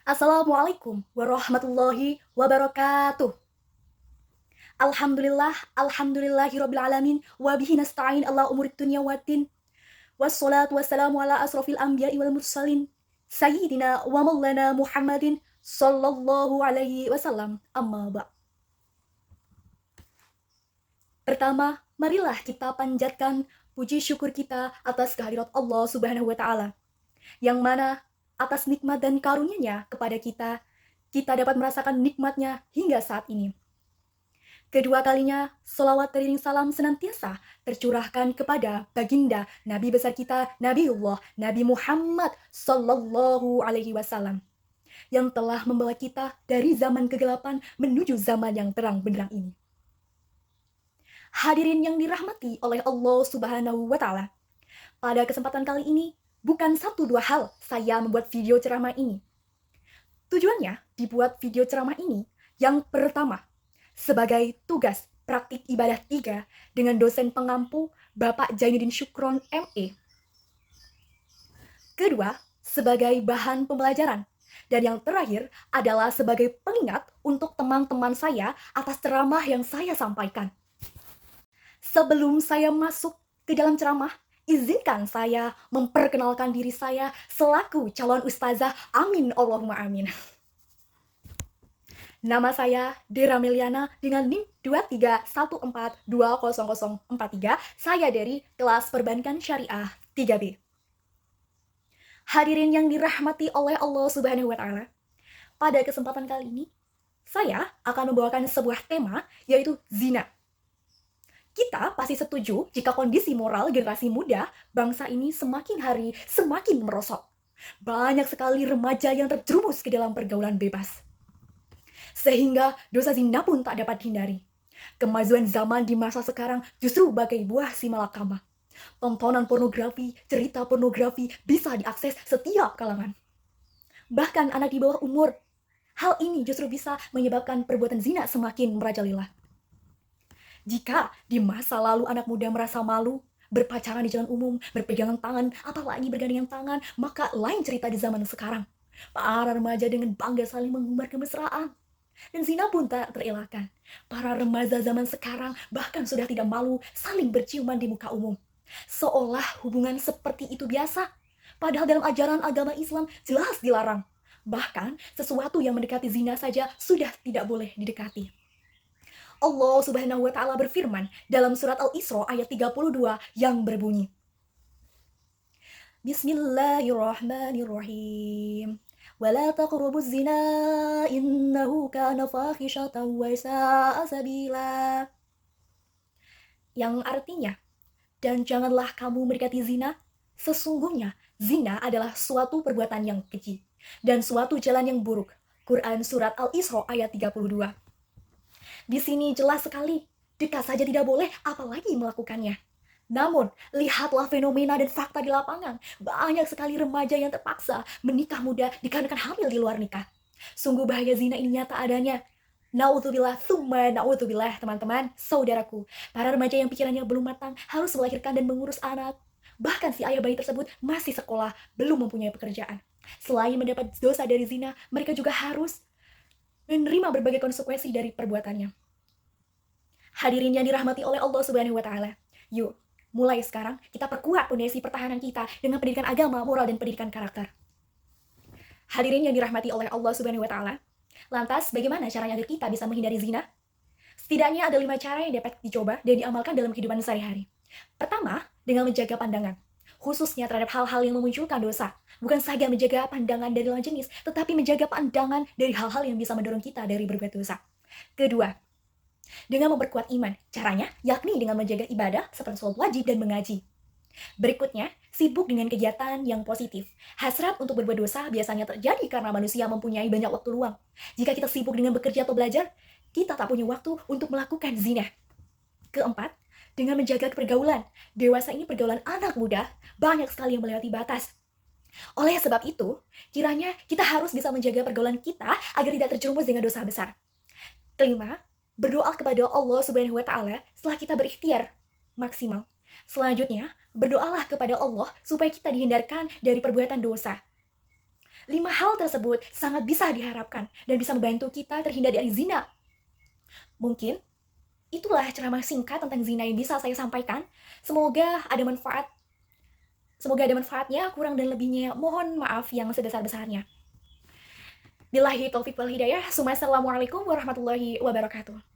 Assalamualaikum warahmatullahi wabarakatuh. Alhamdulillahirabbil alamin wa bihi nasta'in ala umurid dunya waddin. Wassalatu wassalamu ala asrofil anbiya'i wal mursalin sayyidina wa maulana Muhammadin sallallahu alaihi wasallam. Amma ba'. Pertama, marilah kita panjatkan puji syukur kita atas kehadirat Allah Subhanahu wa taala, yang mana atas nikmat dan karunia-Nya kepada kita dapat merasakan nikmatnya hingga saat ini. Kedua kalinya, selawat beriring salam senantiasa tercurahkan kepada baginda Nabi besar kita, Nabiullah Nabi Muhammad Sallallahu Alaihi Wasallam, yang telah membawa kita dari zaman kegelapan menuju zaman yang terang benderang ini. Hadirin yang dirahmati oleh Allah Subhanahu wa Ta'ala, pada kesempatan kali ini bukan satu dua hal saya membuat video ceramah ini. Tujuannya dibuat video ceramah ini yang pertama, sebagai tugas praktik ibadah 3 dengan dosen pengampu Bapak Jainuddin Syukron ME. Kedua, sebagai bahan pembelajaran. Dan yang terakhir adalah sebagai pengingat untuk teman-teman saya atas ceramah yang saya sampaikan. Sebelum saya masuk ke dalam ceramah, izinkan saya memperkenalkan diri saya selaku calon ustazah. Amin Allahumma amin. Nama saya Dera Meliana dengan NIM 231420043. Saya dari kelas Perbankan Syariah 3B. Hadirin yang dirahmati oleh Allah Subhanahu wa Ta'ala, pada kesempatan kali ini saya akan membawakan sebuah tema, yaitu zina. Kita pasti setuju jika kondisi moral generasi muda bangsa ini semakin hari semakin merosot. Banyak sekali remaja yang terjerumus ke dalam pergaulan bebas, sehingga dosa zina pun tak dapat dihindari. Kemajuan zaman di masa sekarang justru bagai buah si malakama. Tontonan pornografi, cerita pornografi bisa diakses setiap kalangan, bahkan anak di bawah umur. Hal ini justru bisa menyebabkan perbuatan zina semakin merajalela. Jika di masa lalu anak muda merasa malu berpacaran di jalan umum, berpegangan tangan, apalagi bergandengan tangan, maka lain cerita di zaman sekarang. Para remaja dengan bangga saling mengumbar kemesraan, dan zina pun tak terelakkan. Para remaja zaman sekarang bahkan sudah tidak malu saling berciuman di muka umum, seolah hubungan seperti itu biasa. Padahal dalam ajaran agama Islam jelas dilarang. Bahkan sesuatu yang mendekati zina saja sudah tidak boleh didekati. Allah Subhanahu wa Ta'ala berfirman dalam surat Al-Isra ayat 32 yang berbunyi, Bismillahirrahmanirrahim. Wala taqrabuz zina innahu kana fahisyatan wa sa'a sabila. Yang artinya, dan janganlah kamu mendekati zina, sesungguhnya zina adalah suatu perbuatan yang keji dan suatu jalan yang buruk. Quran surat Al-Isra ayat 32. Di sini jelas sekali, dekat saja tidak boleh, apalagi melakukannya. Namun, lihatlah fenomena dan fakta di lapangan. Banyak sekali remaja yang terpaksa menikah muda dikarenakan hamil di luar nikah. Sungguh bahaya zina ini nyata adanya. Na'udzubillah, tsumma na'udzubillah, teman-teman, saudaraku. Para remaja yang pikirannya belum matang harus melahirkan dan mengurus anak. Bahkan si ayah bayi tersebut masih sekolah, belum mempunyai pekerjaan. Selain mendapat dosa dari zina, mereka juga harus menerima berbagai konsekuensi dari perbuatannya. Hadirin yang dirahmati oleh Allah Subhanahu wa Ta'ala, yuk, mulai sekarang kita perkuat fondasi pertahanan kita dengan pendidikan agama, moral, dan pendidikan karakter. Hadirin yang dirahmati oleh Allah Subhanahu wa Ta'ala, lantas bagaimana caranya agar kita bisa menghindari zina? Setidaknya ada 5 cara yang dapat dicoba dan diamalkan dalam kehidupan sehari-hari. Pertama, dengan menjaga pandangan, khususnya terhadap hal-hal yang memunculkan dosa. Bukan saja menjaga pandangan dari lawan jenis, tetapi menjaga pandangan dari hal-hal yang bisa mendorong kita dari berbuat dosa. Kedua, dengan memperkuat iman. Caranya yakni dengan menjaga ibadah seperti sholat wajib dan mengaji. Berikutnya, sibuk dengan kegiatan yang positif. Hasrat untuk berbuat dosa biasanya terjadi karena manusia mempunyai banyak waktu luang. Jika kita sibuk dengan bekerja atau belajar, kita tak punya waktu untuk melakukan zina. Keempat, dengan menjaga pergaulan. Dewasa ini pergaulan anak muda, banyak sekali yang melewati batas. Oleh sebab itu, kiranya kita harus bisa menjaga pergaulan kita agar tidak terjerumus dengan dosa besar. Kelima, berdoa kepada Allah Subhanahu wa Ta'ala setelah kita berikhtiar maksimal. Selanjutnya, berdoalah kepada Allah supaya kita dihindarkan dari perbuatan dosa. 5 hal tersebut sangat bisa diharapkan dan bisa membantu kita terhindar dari zina. Mungkin itulah ceramah singkat tentang zina yang bisa saya sampaikan. Semoga ada manfaatnya, kurang dan lebihnya mohon maaf yang sebesar-besarnya. Billahi taufiq wal hidayah. Assalamualaikum warahmatullahi wabarakatuh.